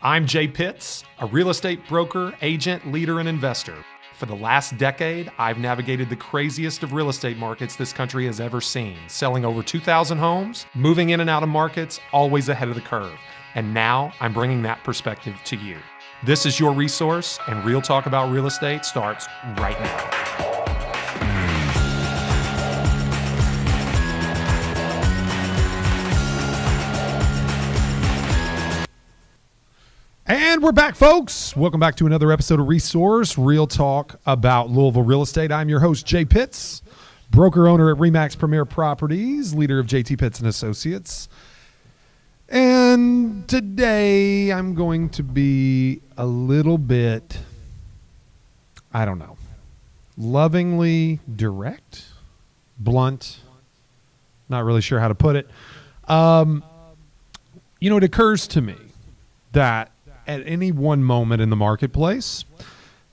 I'm Jay Pitts, a real estate broker, agent, leader, and investor. For the last decade, I've navigated the craziest of real estate markets this country has ever seen, selling over 2,000 homes, moving in and out of markets, always ahead of the curve. And now I'm bringing that perspective to you. This is your resource, and Real Talk About Real Estate starts right now. And we're back, folks. Welcome back to another episode of Resource, Real Talk About Louisville Real Estate. I'm your host, Jay Pitts, broker owner at RE/MAX Premier Properties, leader of JT Pitts and Associates. And today I'm going to be a little bit, lovingly direct, blunt, not really sure how to put it. It occurs to me that at any one moment in the marketplace,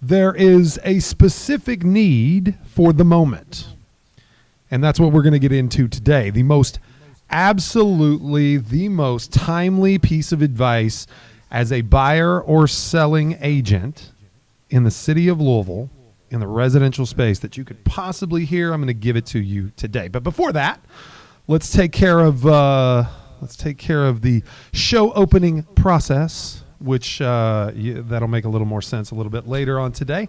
there is a specific need for the moment. And that's what we're going to get into today. The most timely piece of advice as a buyer or selling agent in the city of Louisville, in the residential space that you could possibly hear. I'm going to give it to you today. But before that, let's take care of the show opening process, which that'll make a little more sense a little bit later on today.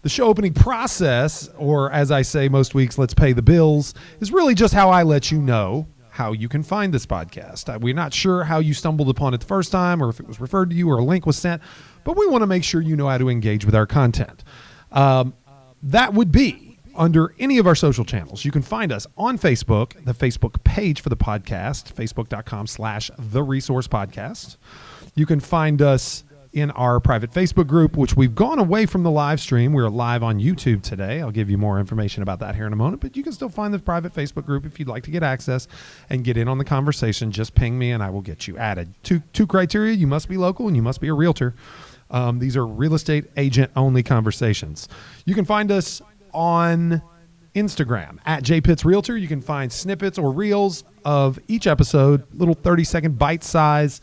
The show opening process, or as I say most weeks, let's pay the bills, is really just how I let you know how you can find this podcast. We're not sure how you stumbled upon it the first time, or if it was referred to you or a link was sent, but we want to make sure you know how to engage with our content. That would be under any of our social channels. You can find us on Facebook, the Facebook page for the podcast, facebook.com/theresourcepodcast. You can find us in our private Facebook group, which we've gone away from the live stream. We're live on YouTube today. I'll give you more information about that here in a moment, but you can still find the private Facebook group if you'd like to get access and get in on the conversation. Just ping me and I will get you added. Two criteria: you must be local and you must be a realtor. These are real estate agent only conversations. You can find us on Instagram at JPittsRealtor. You can find snippets or reels of each episode, little 30-second bite-size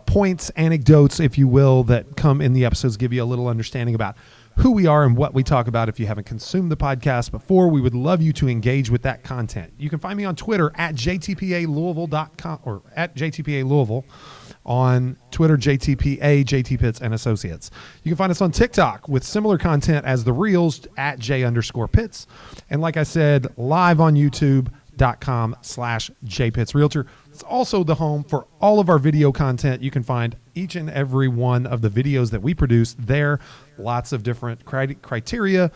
points, anecdotes, if you will, that come in the episodes, give you a little understanding about who we are and what we talk about. If you haven't consumed the podcast before, we would love you to engage with that content. You can find me on Twitter at JTPALouisville.com or at JTPALouisville. On Twitter, JTPA, JT Pitts and Associates. You can find us on TikTok with similar content as the Reels at J_Pitts. And like I said, live on YouTube.com/JPittsRealtor. It's also the home for all of our video content. You can find each and every one of the videos that we produce there. Lots of different criteria,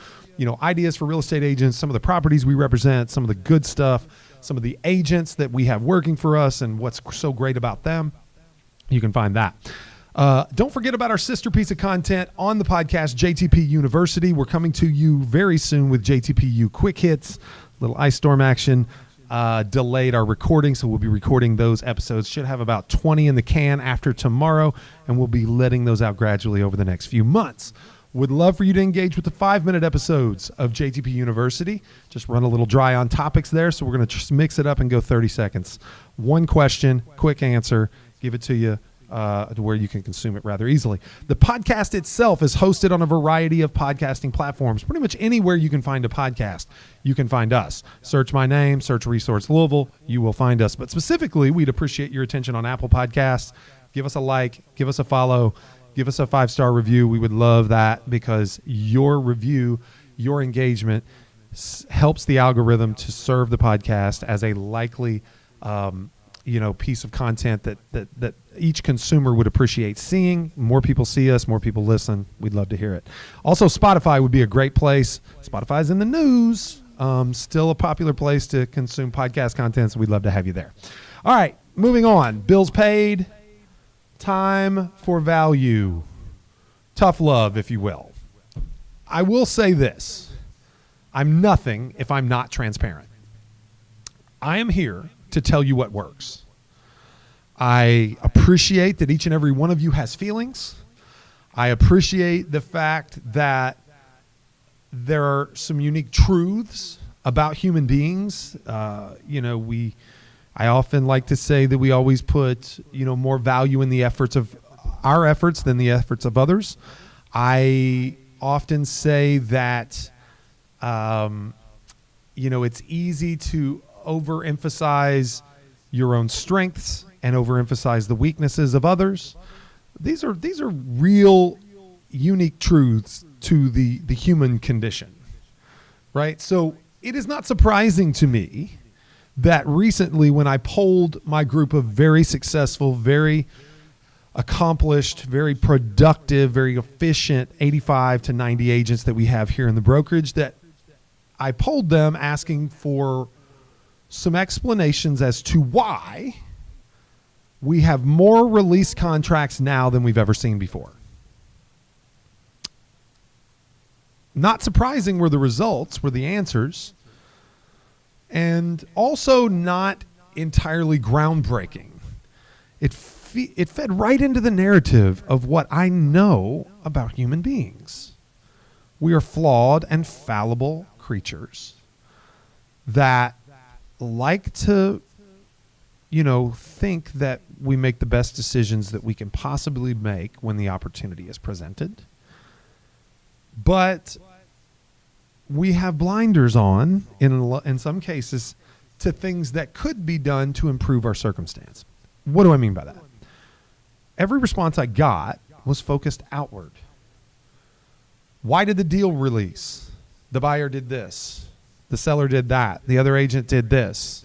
ideas for real estate agents, some of the properties we represent, some of the good stuff, some of the agents that we have working for us and what's so great about them. You can find that. Don't forget about our sister piece of content on the podcast, JTP University. We're coming to you very soon with JTPU Quick Hits, little ice storm action. Delayed our recording, so we'll be recording those episodes. Should have about 20 in the can after tomorrow, and we'll be letting those out gradually over the next few months. Would love for you to engage with the 5-minute episodes of JTP University. Just run a little dry on topics there, so we're going to just mix it up and go 30 seconds. One question, quick answer. Give it to you to where you can consume it rather easily. The podcast itself is hosted on a variety of podcasting platforms. Pretty much anywhere you can find a podcast, you can find us. Search my name, search Resource Louisville, you will find us. But specifically, we'd appreciate your attention on Apple Podcasts. Give us a like, give us a follow, give us a 5-star review. We would love that because your review, your engagement helps the algorithm to serve the podcast as a likely piece of content that each consumer would appreciate seeing. More people see us, more people listen. We'd love to hear it. Also, Spotify would be a great place. Spotify's in the news. Still a popular place to consume podcast content, so we'd love to have you there. All right, moving on. Bills paid. Time for value. Tough love, if you will. I will say this. I'm nothing if I'm not transparent. I am here to tell you what works. I appreciate that each and every one of you has feelings. I appreciate the fact that there are some unique truths about human beings. I often like to say that we always put, more value in the efforts of our efforts than the efforts of others. I often say that, it's easy to overemphasize your own strengths and overemphasize the weaknesses of others. These are real unique truths to the human condition, right? So it is not surprising to me that recently when I polled my group of very successful, very accomplished, very productive, very efficient 85 to 90 agents that we have here in the brokerage, that I polled them asking for some explanations as to why we have more release contracts now than we've ever seen before. Not surprising were the results, were the answers, and also not entirely groundbreaking. It fed right into the narrative of what I know about human beings. We are flawed and fallible creatures that like to, think that we make the best decisions that we can possibly make when the opportunity is presented. But we have blinders on in some cases to things that could be done to improve our circumstance. What do I mean by that? Every response I got was focused outward. Why did the deal release? The buyer did this. The seller did that. The other agent did this.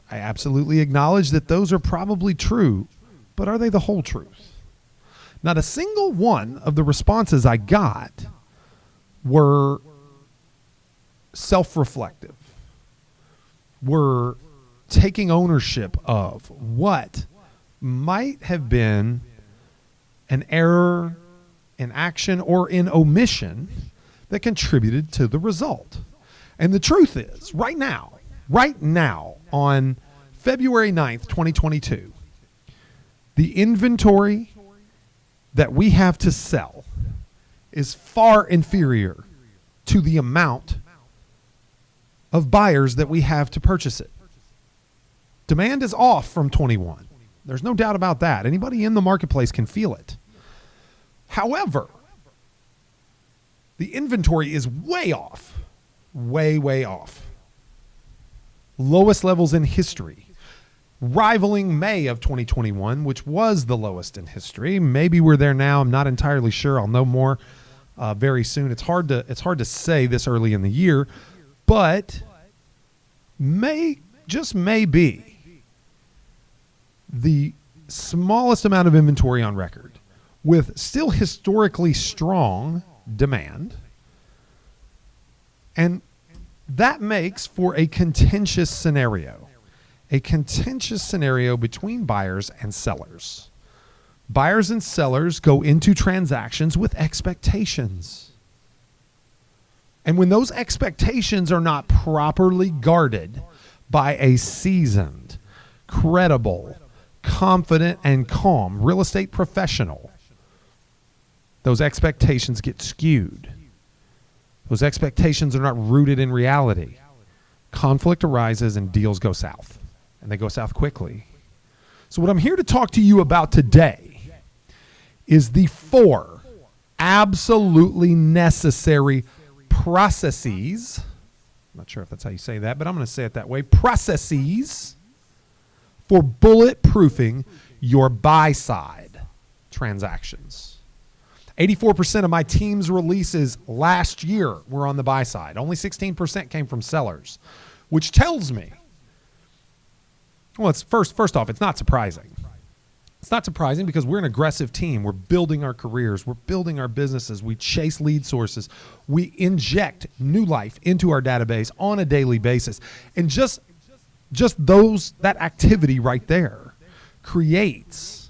I absolutely acknowledge that those are probably true, but are they the whole truth? Not a single one of the responses I got were self-reflective, were taking ownership of what might have been an error in action or in omission that contributed to the result. And the truth is, right now, on February 9th, 2022, the inventory that we have to sell is far inferior to the amount of buyers that we have to purchase it. Demand is off from 21. There's no doubt about that. Anybody in the marketplace can feel it. However, the inventory is way off, way off. Lowest levels in history, rivaling May of 2021, which was the lowest in history. Maybe we're there now. I'm not entirely sure. I'll know more very soon. It's hard to say this early in the year, but may be the smallest amount of inventory on record with still historically strong demand. And that makes for a contentious scenario between buyers and sellers. Buyers and sellers go into transactions with expectations. And when those expectations are not properly guarded by a seasoned, credible, confident, and calm real estate professional, those expectations get skewed. Those expectations are not rooted in reality. Conflict arises and deals go south, and they go south quickly. So what I'm here to talk to you about today is the 4 absolutely necessary processes. I'm not sure if that's how you say that, but I'm going to say it that way. Processes for bulletproofing your buy-side transactions. 84% of my team's releases last year were on the buy side. Only 16% came from sellers, which tells me, well, it's first off, it's not surprising. It's not surprising because we're an aggressive team. We're building our careers. We're building our businesses. We chase lead sources. We inject new life into our database on a daily basis. And just that activity right there creates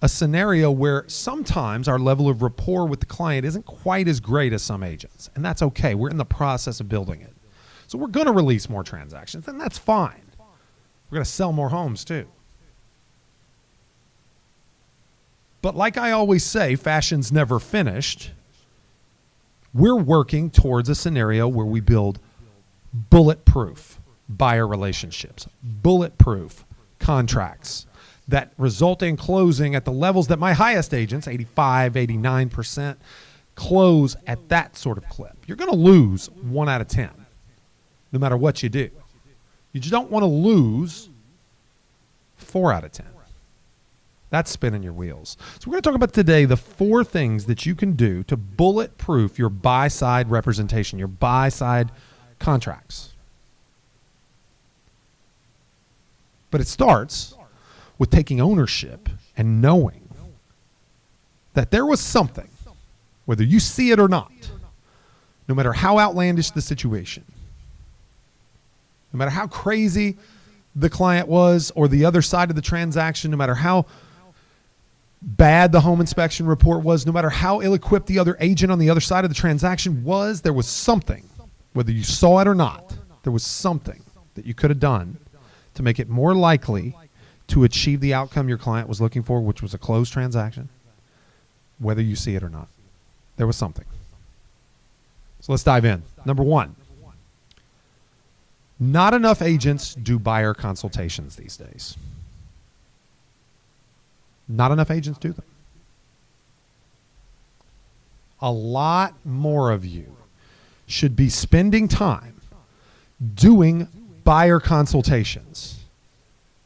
a scenario where sometimes our level of rapport with the client isn't quite as great as some agents. And that's okay. We're in the process of building it. So we're going to release more transactions, and that's fine. We're going to sell more homes too. But like I always say, fashion's never finished. We're working towards a scenario where we build bulletproof buyer relationships, bulletproof contracts that result in closing at the levels that my highest agents, 85, 89%, close at that sort of clip. You're going to lose 1 out of 10, no matter what you do. You just don't want to lose 4 out of 10. That's spinning your wheels. So we're going to talk about today the 4 things that you can do to bulletproof your buy-side representation, your buy-side contracts. But it starts with taking ownership and knowing that there was something, whether you see it or not, no matter how outlandish the situation, no matter how crazy the client was or the other side of the transaction, no matter how bad the home inspection report was, no matter how ill-equipped the other agent on the other side of the transaction was, there was something, whether you saw it or not, there was something that you could have done to make it more likely to achieve the outcome your client was looking for, which was a closed transaction, whether you see it or not. There was something. So let's dive in. Number 1, not enough agents do buyer consultations these days. Not enough agents do them. A lot more of you should be spending time doing buyer consultations.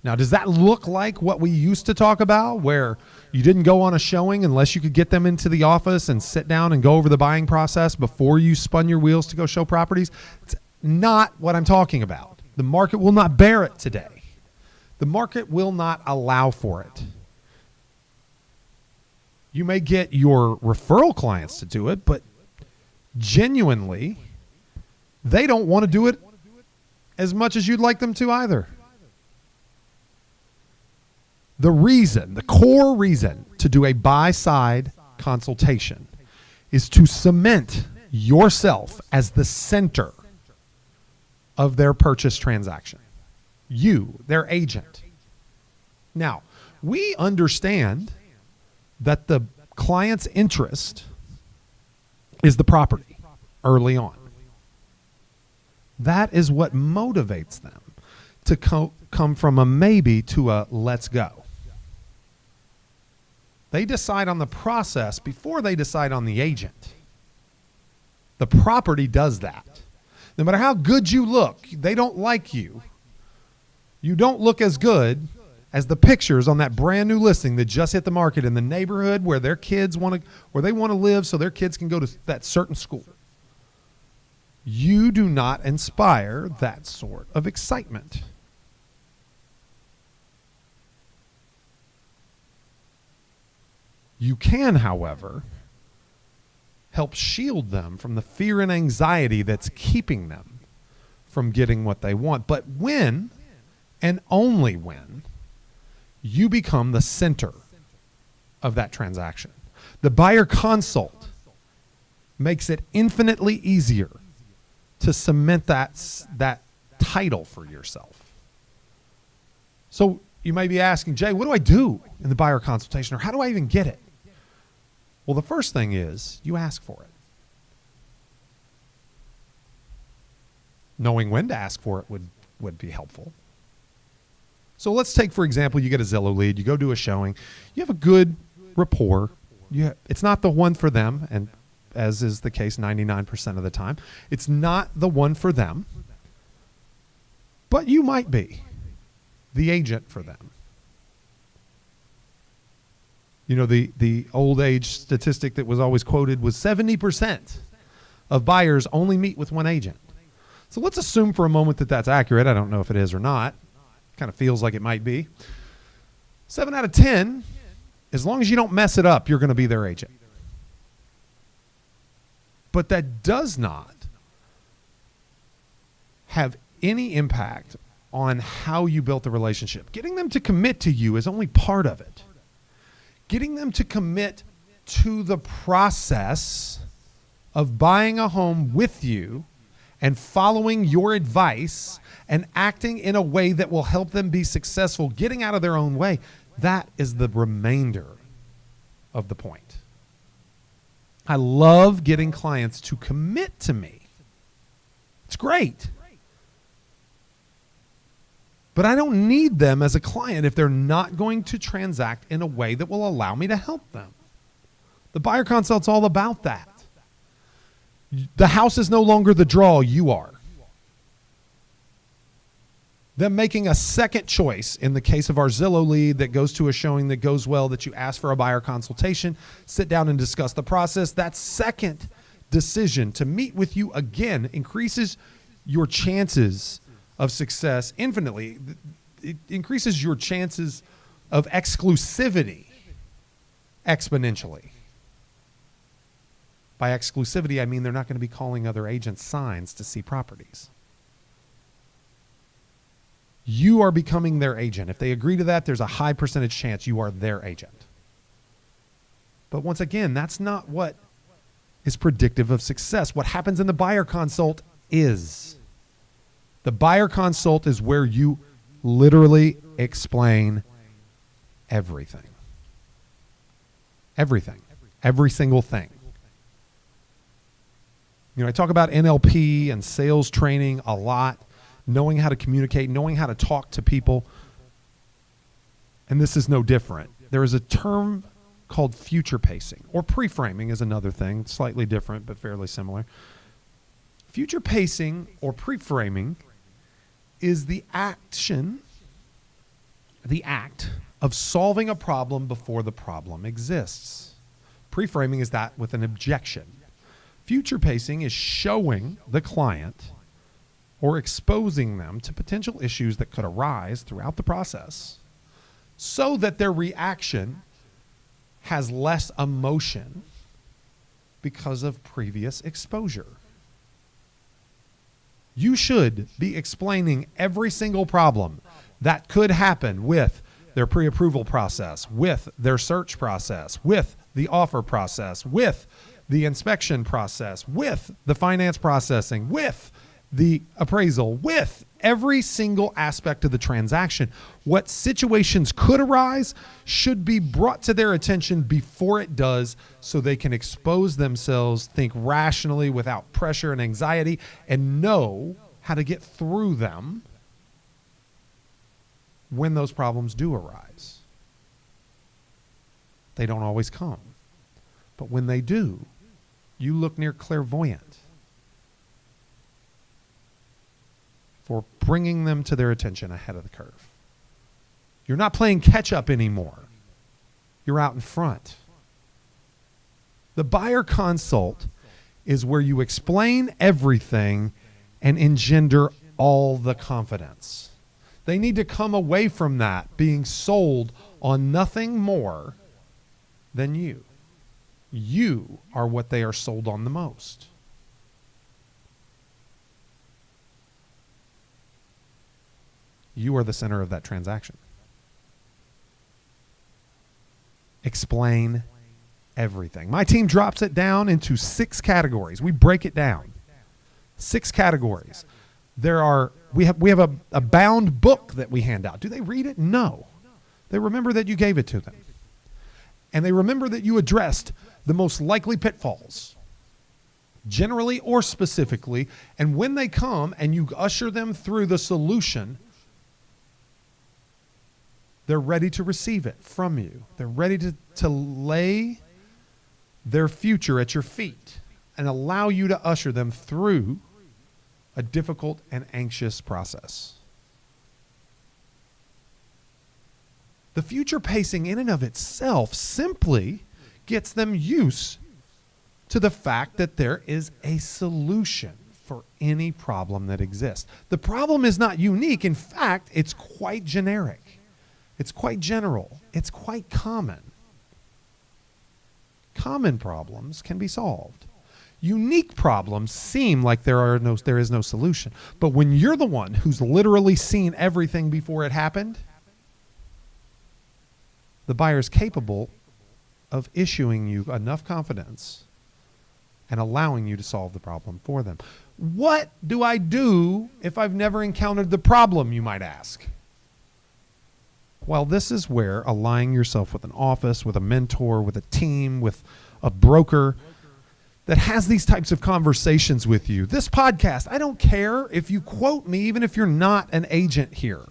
Now, does that look like what we used to talk about, where you didn't go on a showing unless you could get them into the office and sit down and go over the buying process before you spun your wheels to go show properties? It's not what I'm talking about. The market will not bear it today. The market will not allow for it. You may get your referral clients to do it, but genuinely, they don't want to do it as much as you'd like them to either. The core reason to do a buy-side consultation is to cement yourself as the center of their purchase transaction. You, their agent. Now, we understand that the client's interest is the property early on. That is what motivates them to come from a maybe to a let's go. They decide on the process before they decide on the agent. The property does that. No matter how good you look, they don't like you. You don't look as good as the pictures on that brand new listing that just hit the market in the neighborhood where their kids want to live so their kids can go to that certain school. You do not inspire that sort of excitement. You can, however, help shield them from the fear and anxiety that's keeping them from getting what they want. But when, and only when, you become the center of that transaction. The buyer consult makes it infinitely easier to cement that title for yourself. So you may be asking, Jay, what do I do in the buyer consultation, or how do I even get it? Well, the first thing is you ask for it. Knowing when to ask for it would be helpful. So let's take, for example, you get a Zillow lead, you go do a showing, you have a good rapport. It's not the one for them, and as is the case 99% of the time, it's not the one for them, but you might be the agent for them. You know, the old age statistic that was always quoted was 70% of buyers only meet with one agent. So let's assume for a moment that that's accurate. I don't know if it is or not. Kind of feels like it might be. 7 out of 10, as long as you don't mess it up, you're going to be their agent. But that does not have any impact on how you built the relationship. Getting them to commit to you is only part of it. Getting them to commit to the process of buying a home with you and following your advice and acting in a way that will help them be successful, getting out of their own way, that is the remainder of the point. I love getting clients to commit to me. It's great. But I don't need them as a client if they're not going to transact in a way that will allow me to help them. The buyer consult's all about that. The house is no longer the draw, you are. Them making a second choice in the case of our Zillow lead that goes to a showing that goes well, that you ask for a buyer consultation, sit down and discuss the process. That second decision to meet with you again increases your chances of success infinitely. It increases your chances of exclusivity exponentially. By exclusivity, I mean they're not going to be calling other agents' signs to see properties. You are becoming their agent. If they agree to that, there's a high percentage chance you are their agent. But once again, that's not what is predictive of success. What happens in the buyer consult is the buyer consult is where you literally explain everything. Everything. Every single thing. You know, I talk about NLP and sales training a lot, knowing how to communicate, knowing how to talk to people. And this is no different. There is a term called future pacing, or pre-framing is another thing, slightly different but fairly similar. Future pacing or pre-framing is the act of solving a problem before the problem exists. Pre-framing is that with an objection. Future pacing is showing the client or exposing them to potential issues that could arise throughout the process so that their reaction has less emotion because of previous exposure. You should be explaining every single problem that could happen with their pre-approval process, with their search process, with the offer process, with the inspection process, with the finance processing, with the appraisal, with every single aspect of the transaction. What situations could arise should be brought to their attention before it does so they can expose themselves, think rationally without pressure and anxiety, and know how to get through them when those problems do arise. They don't always come. But when they do, you look near clairvoyant for bringing them to their attention ahead of the curve. You're not playing catch up anymore. You're out in front. The buyer consult is where you explain everything and engender all the confidence. They need to come away from that being sold on nothing more than you. You are what they are sold on the most. You are the center of that transaction. Explain everything. My team drops it down into 6 categories. We break it down. 6 categories. We have a bound book that we hand out. Do they read it? No. They remember that you gave it to them. And they remember that you addressed the most likely pitfalls, generally or specifically. And when they come and you usher them through the solution, they're ready to receive it from you. They're ready to lay their future at your feet and allow you to usher them through a difficult and anxious process. The future pacing in and of itself simply gets them used to the fact that there is a solution for any problem that exists. The problem is not unique. In fact, it's quite generic. It's quite general. It's quite common. Common problems can be solved. Unique problems seem like there is no solution. But when you're the one who's literally seen everything before it happened, the buyer is capable of issuing you enough confidence and allowing you to solve the problem for them. What do I do if I've never encountered the problem, you might ask? Well, this is where aligning yourself with an office, with a mentor, with a team, with a broker that has these types of conversations with you. This podcast, I don't care if you quote me, even if you're not an agent here.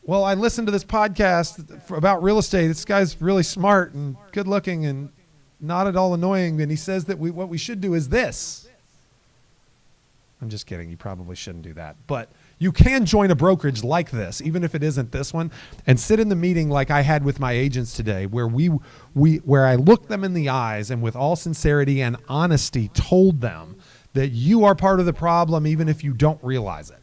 well, I listened to this podcast about real estate. This guy's really smart and good looking and not at all annoying. And he says that what we should do is this. I'm just kidding. You probably shouldn't do that. But you can join a brokerage like this, even if it isn't this one, and sit in the meeting like I had with my agents today, where where I looked them in the eyes and with all sincerity and honesty told them that you are part of the problem, even if you don't realize it.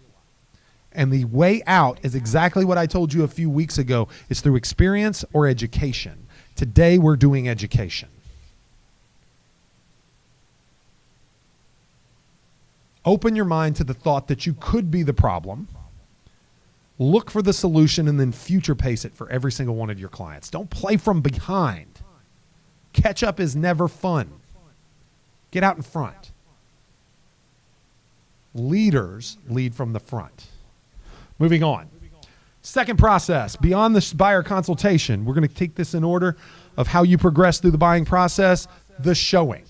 And the way out is exactly what I told you a few weeks ago. It's through experience or education. Today we're doing education. Open your mind to the thought that you could be the problem. Look for the solution and then future pace it for every single one of your clients. Don't play from behind. Catch up is never fun. Get out in front. Leaders lead from the front. Moving on. Second process, beyond the buyer consultation, we're going to take this in order of how you progress through the buying process, the showing.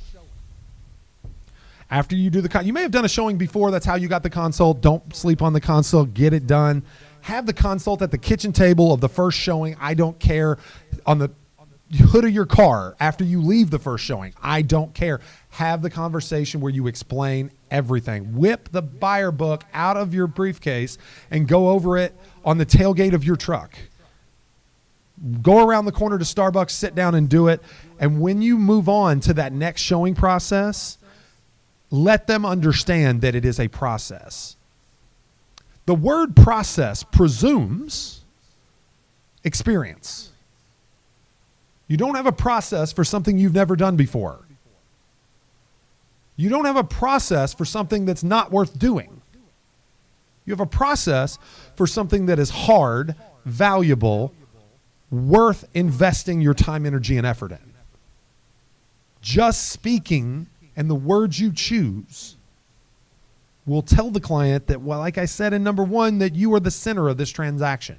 After you do you may have done a showing before. That's how you got the consult. Don't sleep on the consult. Get it done. Have the consult at the kitchen table of the first showing. I don't care. On the hood of your car after you leave the first showing. I don't care. Have the conversation where you explain everything. Whip the buyer book out of your briefcase and go over it on the tailgate of your truck. Go around the corner to Starbucks, sit down and do it. And when you move on to that next showing process, let them understand that it is a process. The word process presumes experience. You don't have a process for something you've never done before. You don't have a process for something that's not worth doing. You have a process for something that is hard, valuable, worth investing your time, energy, and effort in. Just speaking and the words you choose will tell the client that, well, like I said in number one, that you are the center of this transaction.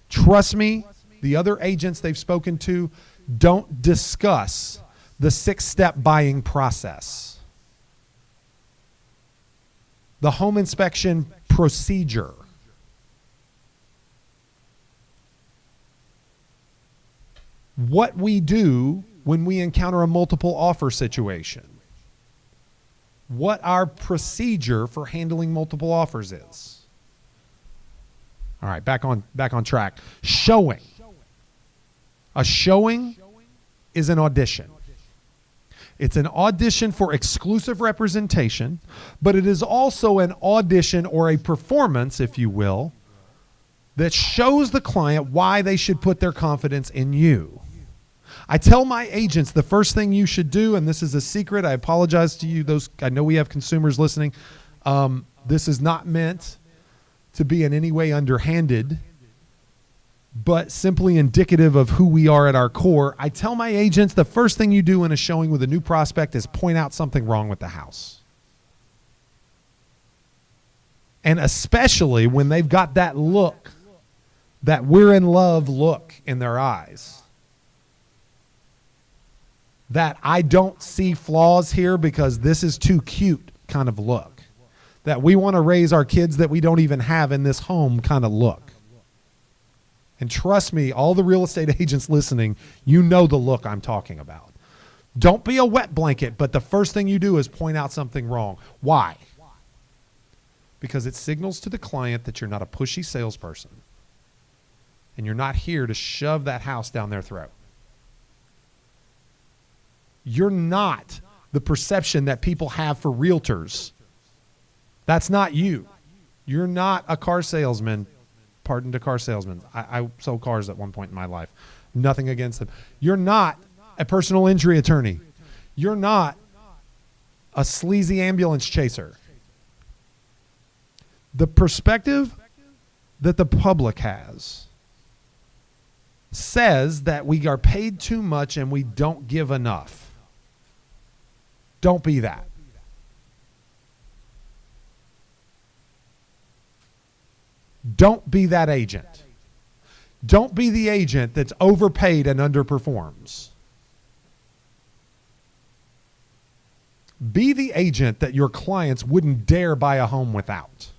Trust me, the other agents they've spoken to don't discuss the 6-step buying process. The home inspection procedure. What we do when we encounter a multiple offer situation. What our procedure for handling multiple offers is. All right, back on track. Showing. A showing is an audition. It's an audition for exclusive representation, but it is also an audition or a performance, if you will, that shows the client why they should put their confidence in you. I tell my agents the first thing you should do, and this is a secret, I apologize to you, I know we have consumers listening. This is not meant to be in any way underhanded, but simply indicative of who we are at our core. I tell my agents the first thing you do in a showing with a new prospect is point out something wrong with the house. And especially when they've got that look, that we're in love look in their eyes. That I don't see flaws here because this is too cute kind of look. That we want to raise our kids that we don't even have in this home kind of look. And trust me, all the real estate agents listening, you know the look I'm talking about. Don't be a wet blanket, but the first thing you do is point out something wrong. Why? Because it signals to the client that you're not a pushy salesperson and you're not here to shove that house down their throat. You're not the perception that people have for realtors. That's not you. You're not a car salesman. Pardon to car salesmen. I sold cars at one point in my life. Nothing against them. You're not a personal injury attorney. You're not a sleazy ambulance chaser. The perspective that the public has says that we are paid too much and we don't give enough. Don't be that. Don't be that agent. Don't be the agent that's overpaid and underperforms. Be the agent that your clients wouldn't dare buy a home without.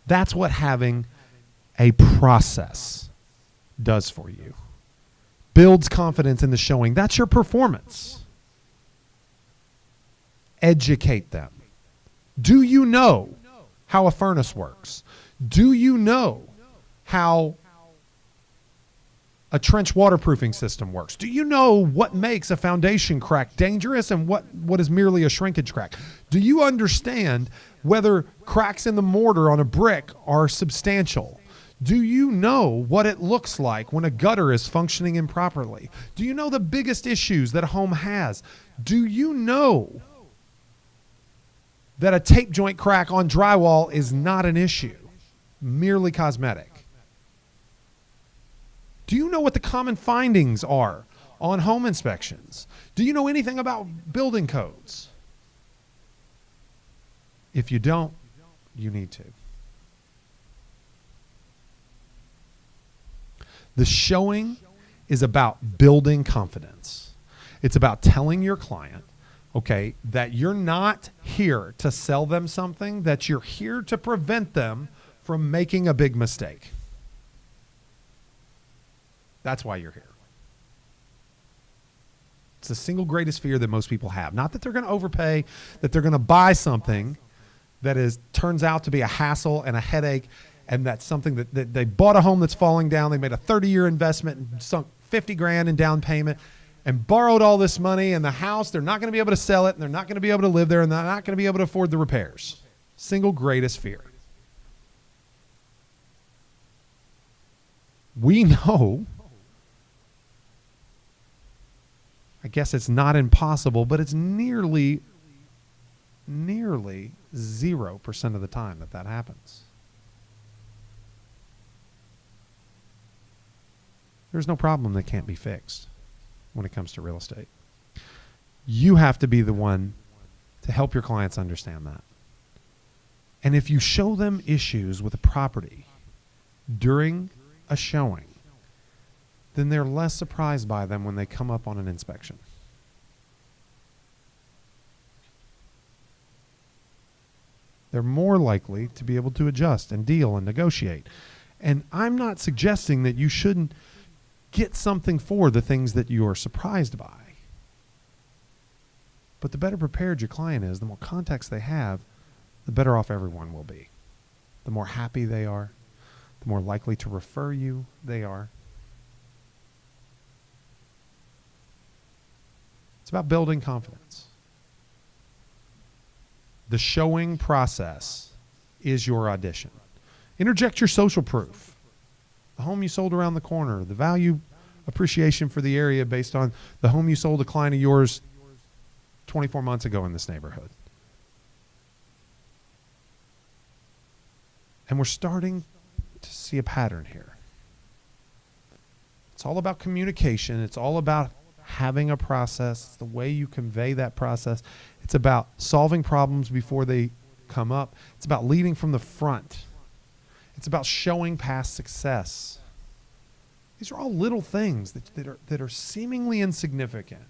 That's what having a process does for you. Builds confidence in the showing. That's your performance. Educate them. Do you know how a furnace works? Do you know how a trench waterproofing system works? Do you know what makes a foundation crack dangerous and what is merely a shrinkage crack? Do you understand whether cracks in the mortar on a brick are substantial? Do you know what it looks like when a gutter is functioning improperly? Do you know the biggest issues that a home has? Do you know that a tape joint crack on drywall is not an issue, merely cosmetic? Do you know what the common findings are on home inspections? Do you know anything about building codes? If you don't, you need to. The showing is about building confidence. It's about telling your client, okay, that you're not here to sell them something, that you're here to prevent them from making a big mistake. That's why you're here. It's the single greatest fear that most people have. Not that they're going to overpay, that they're going to buy something that turns out to be a hassle and a headache, and that's something that they bought a home that's falling down. They made a 30-year investment and sunk $50,000 in down payment and borrowed all this money, and the house, they're not going to be able to sell it, and they're not going to be able to live there, and they're not going to be able to afford the repairs. Single greatest fear. We know, I guess it's not impossible, but it's nearly 0% of the time that happens. There's no problem that can't be fixed when it comes to real estate. You have to be the one to help your clients understand that. And if you show them issues with a property during a showing, then they're less surprised by them when they come up on an inspection. They're more likely to be able to adjust and deal and negotiate. And I'm not suggesting that you shouldn't get something for the things that you are surprised by. But the better prepared your client is, the more context they have, the better off everyone will be. The more happy they are, the more likely to refer you they are. It's about building confidence. The showing process is your audition. Interject your social proof. The home you sold around the corner, the value appreciation for the area based on the home you sold a client of yours 24 months ago in this neighborhood. And we're starting to see a pattern here. It's all about communication. It's all about having a process. It's the way you convey that process. It's about solving problems before they come up. It's about leading from the front. It's about showing past success. These are all little things that are seemingly insignificant,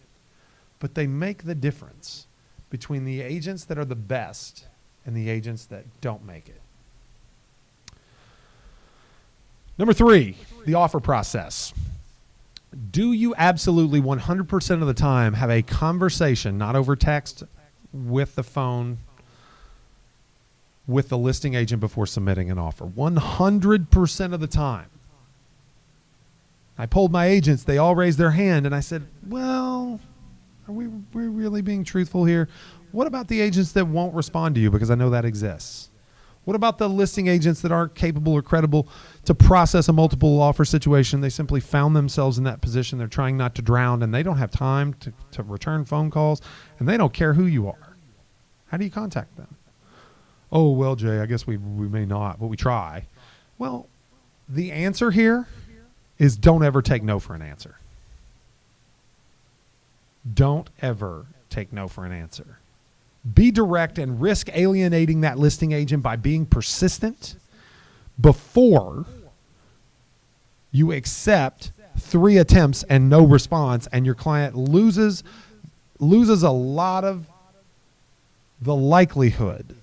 but they make the difference between the agents that are the best and the agents that don't make it. Number 3, the offer process. Do you absolutely 100% of the time have a conversation, not over text, with the phone, with the listing agent before submitting an offer? 100% of the time. I polled my agents. They all raised their hand, and I said, well, are we really being truthful here? What about the agents that won't respond to you? Because I know that exists. What about the listing agents that aren't capable or credible to process a multiple offer situation? They simply found themselves in that position. They're trying not to drown, and they don't have time to return phone calls, and they don't care who you are. How do you contact them? Oh, well, Jay, I guess we may not, but we try. Well, the answer here is don't ever take no for an answer. Don't ever take no for an answer. Be direct and risk alienating that listing agent by being persistent before you accept 3 attempts and no response, and your client loses a lot of the likelihood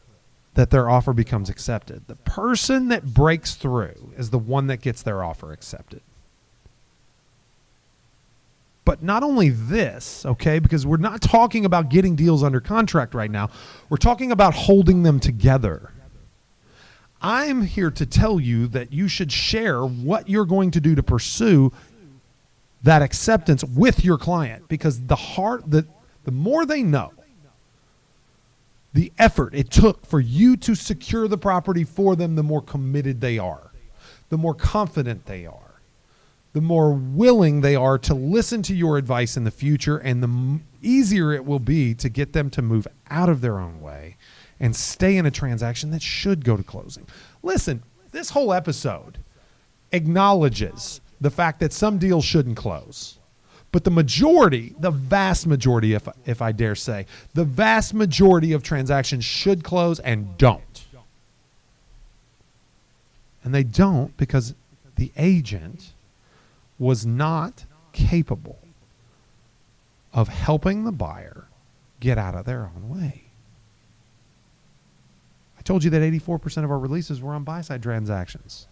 that their offer becomes accepted. The person that breaks through is the one that gets their offer accepted. But not only this, okay, because we're not talking about getting deals under contract right now. We're talking about holding them together. I'm here to tell you that you should share what you're going to do to pursue that acceptance with your client, because the more they know the effort it took for you to secure the property for them, the more committed they are, the more confident they are, the more willing they are to listen to your advice in the future, and the easier it will be to get them to move out of their own way and stay in a transaction that should go to closing. Listen, this whole episode acknowledges the fact that some deals shouldn't close. But the majority, the vast majority, if I dare say, the vast majority of transactions should close and don't. And they don't because the agent was not capable of helping the buyer get out of their own way. I told you that 84% of our releases were on buy-side transactions.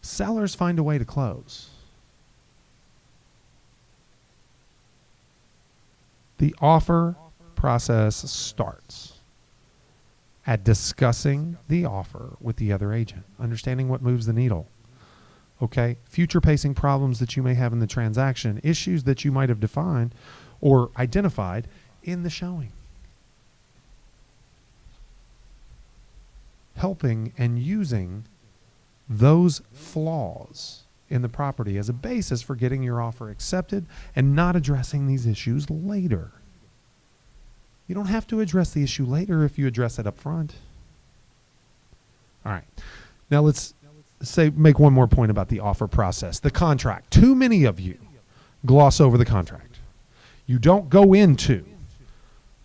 Sellers find a way to close. The offer process starts at discussing the offer with the other agent, understanding what moves the needle. Okay, future pacing problems that you may have in the transaction, issues that you might have defined or identified in the showing. Helping and using those flaws in the property as a basis for getting your offer accepted and not addressing these issues later. You don't have to address the issue later if you address it up front. All right, now let's make one more point about the offer process. The contract. Too many of you gloss over the contract. You don't go into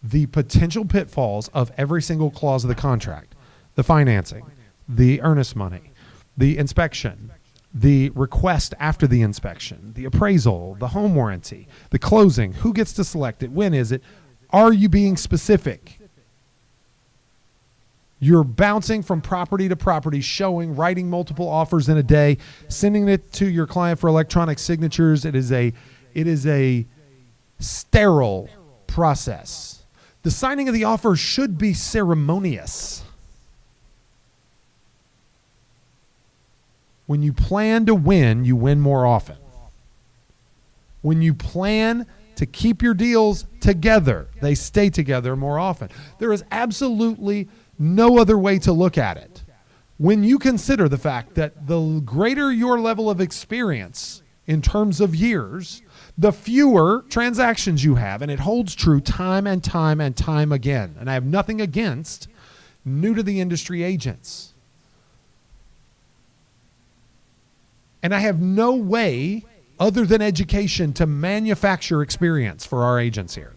the potential pitfalls of every single clause of the contract. The financing, the earnest money, the inspection, the request after the inspection, the appraisal, the home warranty, the closing, who gets to select it, when is it? Are you being specific? You're bouncing from property to property, showing, writing multiple offers in a day, sending it to your client for electronic signatures. It is a sterile process. The signing of the offer should be ceremonious. When you plan to win, you win more often. When you plan to keep your deals together, they stay together more often. There is absolutely no other way to look at it. When you consider the fact that the greater your level of experience in terms of years, the fewer transactions you have, and it holds true time and time and time again. And I have nothing against new to the industry agents. And I have no way other than education to manufacture experience for our agents here.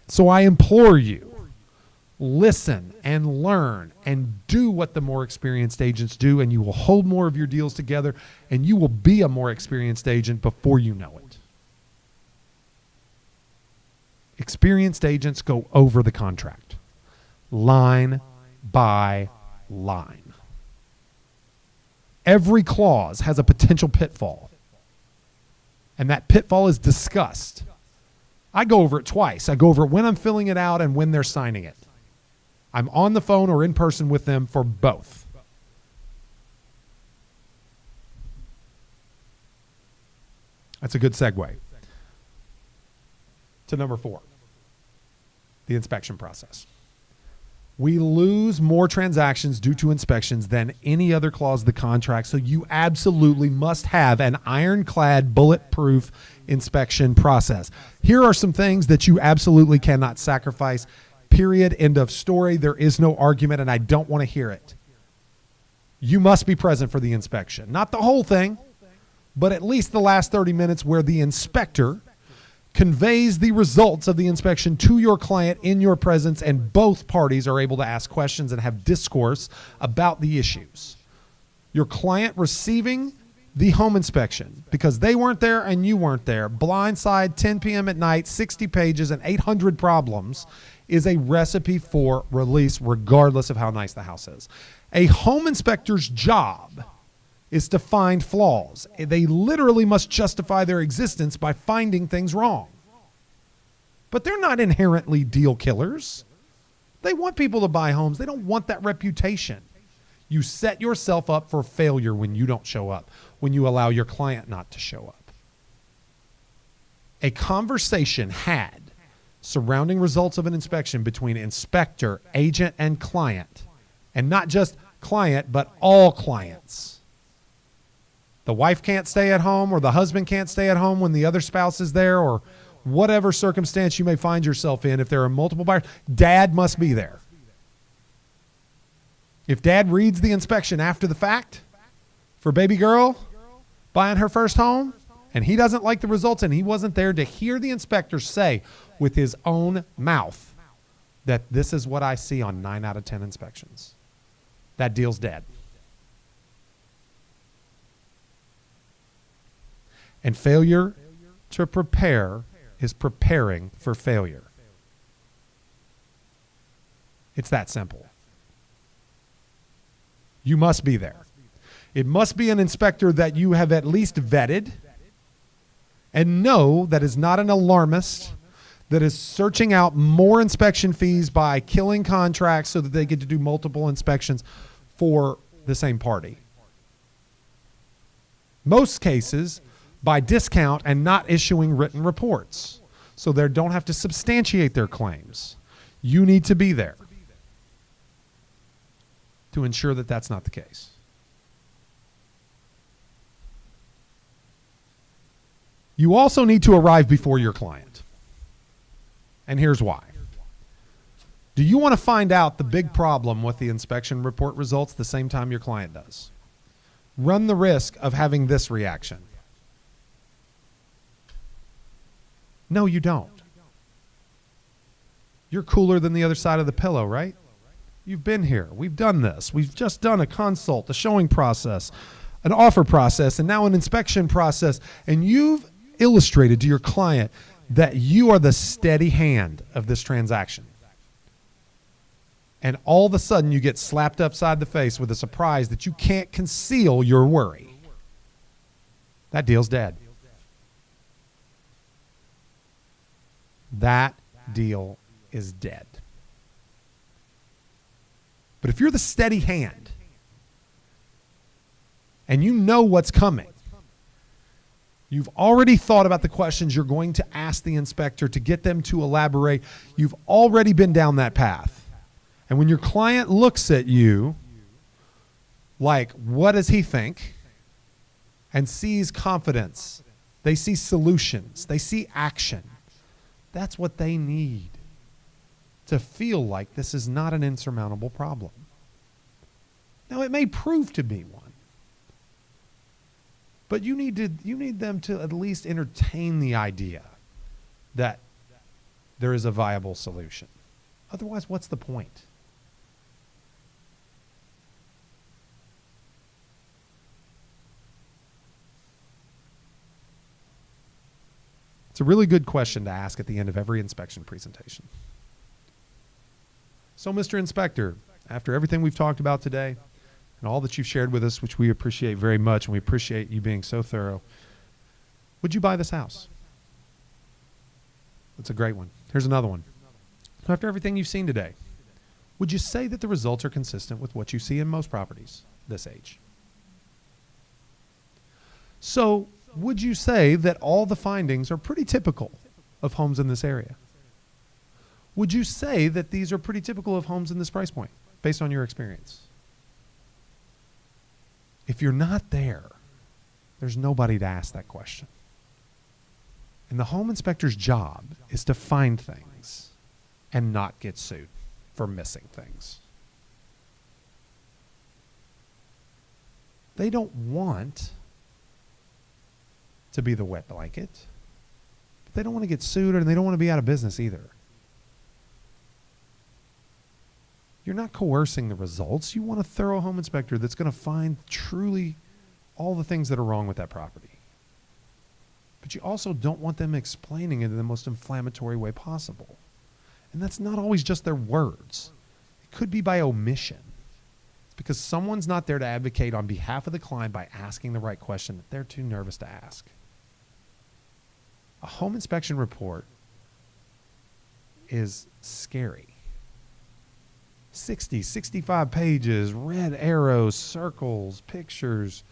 So I implore you, listen and learn and do what the more experienced agents do, and you will hold more of your deals together, and you will be a more experienced agent before you know it. Experienced agents go over the contract, line by line. Every clause has a potential pitfall, and that pitfall is discussed. I go over it twice. I go over it when I'm filling it out and when they're signing it. I'm on the phone or in person with them for both. That's a good segue to number 4, the inspection process. We lose more transactions due to inspections than any other clause of the contract, so you absolutely must have an ironclad, bulletproof inspection process. Here are some things that you absolutely cannot sacrifice. Period. End of story. There is no argument, and I don't want to hear it. You must be present for the inspection. Not the whole thing, but at least the last 30 minutes where the inspector conveys the results of the inspection to your client in your presence, and both parties are able to ask questions and have discourse about the issues. Your client receiving the home inspection because they weren't there and you weren't there, blindside, 10 p.m. at night, 60 pages and 800 problems, is a recipe for release regardless of how nice the house is. A home inspector's job is to find flaws. They literally must justify their existence by finding things wrong. But they're not inherently deal killers. They want people to buy homes. They don't want that reputation. You set yourself up for failure when you don't show up, when you allow your client not to show up. A conversation had surrounding results of an inspection between inspector, agent, and client, and not just client, but all clients. The wife can't stay at home, or the husband can't stay at home when the other spouse is there, or whatever circumstance you may find yourself in. If there are multiple buyers, dad must be there. If dad reads the inspection after the fact for baby girl buying her first home, and he doesn't like the results, and he wasn't there to hear the inspector say with his own mouth that this is what I see on 9 out of 10 inspections, that deal's dead. And failure to prepare is preparing for failure. It's that simple. You must be there. It must be an inspector that you have at least vetted and know that is not an alarmist, that is searching out more inspection fees by killing contracts so that they get to do multiple inspections for the same party. Most cases by discount and not issuing written reports so they don't have to substantiate their claims. You need to be there to ensure that that's not the case. You also need to arrive before your client. And here's why. Do you want to find out the big problem with the inspection report results the same time your client does? Run the risk of having this reaction. No, you don't. You're cooler than the other side of the pillow, right? You've been here. We've done this. We've just done a consult, a showing process, an offer process, and now an inspection process. And you've illustrated to your client that you are the steady hand of this transaction. And all of a sudden you get slapped upside the face with a surprise that you can't conceal your worry. That deal's dead. That deal is dead. But if you're the steady hand and you know what's coming, you've already thought about the questions you're going to ask the inspector to get them to elaborate. You've already been down that path. And when your client looks at you like, what does he think? And sees confidence, they see solutions, they see action. That's what they need to feel like this is not an insurmountable problem. Now, it may prove to be one, but you need them to at least entertain the idea that there is a viable solution. Otherwise, what's the point? It's a really good question to ask at the end of every inspection presentation. So, Mr. Inspector, after everything we've talked about today and all that you've shared with us, which we appreciate very much, and we appreciate you being so thorough, would you buy this house? That's a great one. Here's another one. After everything you've seen today, would you say that the results are consistent with what you see in most properties this age? So, would you say that all the findings are pretty typical of homes in this area? Would you say that these are pretty typical of homes in this price point based on your experience? If you're not there, there's nobody to ask that question. And the home inspector's job is to find things and not get sued for missing things. They don't want to be the wet blanket, but they don't want to get sued, and they don't want to be out of business either. You're not coercing the results. You want a thorough home inspector that's going to find truly all the things that are wrong with that property. But you also don't want them explaining it in the most inflammatory way possible. And that's not always just their words. It could be by omission. It's because someone's not there to advocate on behalf of the client by asking the right question that they're too nervous to ask. A home inspection report is scary. 60, 65 pages, red arrows, circles, pictures,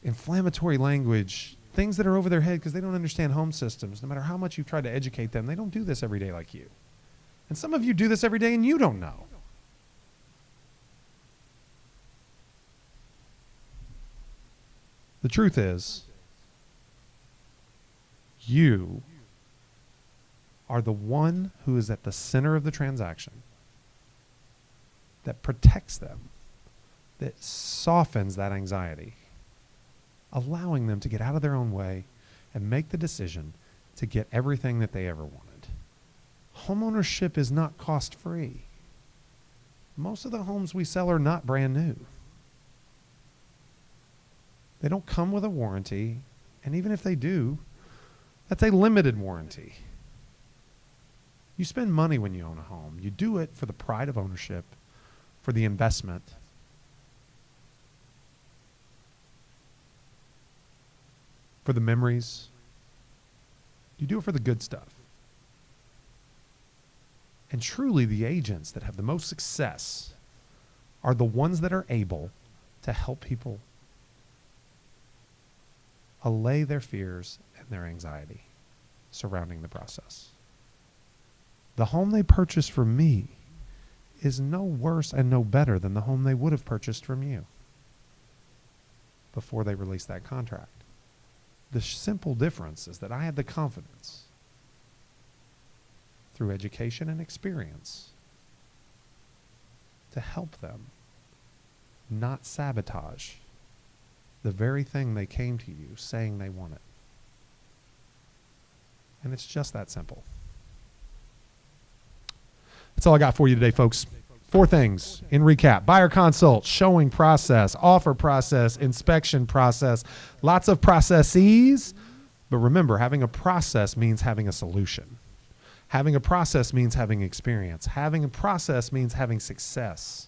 inflammatory language, things that are over their head because they don't understand home systems. No matter how much you've tried to educate them, they don't do this every day like you. And some of you do this every day and you don't know. The truth is, you are the one who is at the center of the transaction, that protects them, that softens that anxiety, allowing them to get out of their own way and make the decision to get everything that they ever wanted. Homeownership is not cost-free. Most of the homes we sell are not brand new. They don't come with a warranty, and even if they do, that's a limited warranty. You spend money when you own a home. You do it for the pride of ownership, for the investment, for the memories. You do it for the good stuff. And truly, the agents that have the most success are the ones that are able to help people allay their fears and their anxiety surrounding the process. The home they purchased from me is no worse and no better than the home they would have purchased from you before they released that contract. The simple difference is that I had the confidence through education and experience to help them not sabotage the very thing they came to you saying they wanted. And it's just that simple. That's all I got for you today, folks. 4 things in recap: buyer consult, showing process, offer process, inspection process, lots of processes. But remember, having a process means having a solution. Having a process means having experience. Having a process means having success.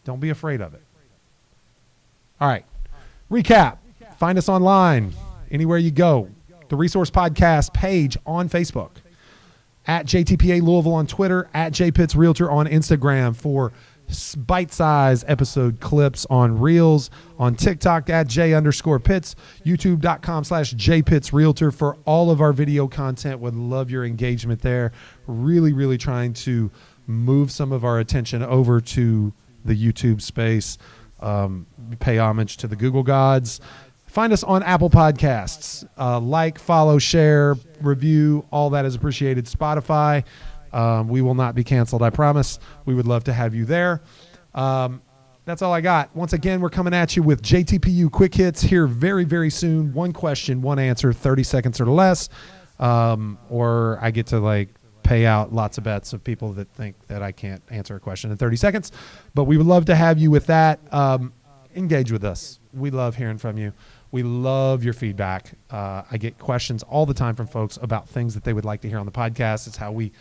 Don't be afraid of it. All right. Recap. Find us online, anywhere you go. The Resource Podcast page on Facebook. At JTPA Louisville on Twitter, at JPitts Realtor on Instagram for bite-sized episode clips on Reels, on TikTok at J_Pitts, YouTube.com/JPitts Realtor for all of our video content. Would love your engagement there. Really, really trying to move some of our attention over to the YouTube space. Pay homage to the Google gods. Find us on Apple Podcasts. Like, follow, share, review. All that is appreciated. Spotify. We will not be canceled, I promise. We would love to have you there. That's all I got. Once again, we're coming at you with JTPU Quick Hits here very, very soon. 1 question, 1 answer, 30 seconds or less. Or I get to pay out lots of bets of people that think that I can't answer a question in 30 seconds. But we would love to have you with that. Engage with us. We love hearing from you. We love your feedback. I get questions all the time from folks about things that they would like to hear on the podcast. It's how we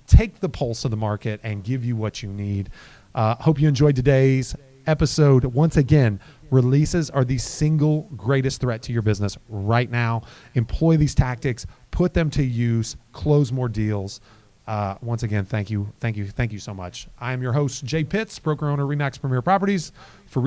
take the pulse of the market and give you what you need. Hope you enjoyed today's episode. Once again, releases are the single greatest threat to your business right now. Employ these tactics, put them to use, close more deals. Once again, thank you so much. I am your host, Jay Pitts, broker owner, RE/MAX Premier Properties. For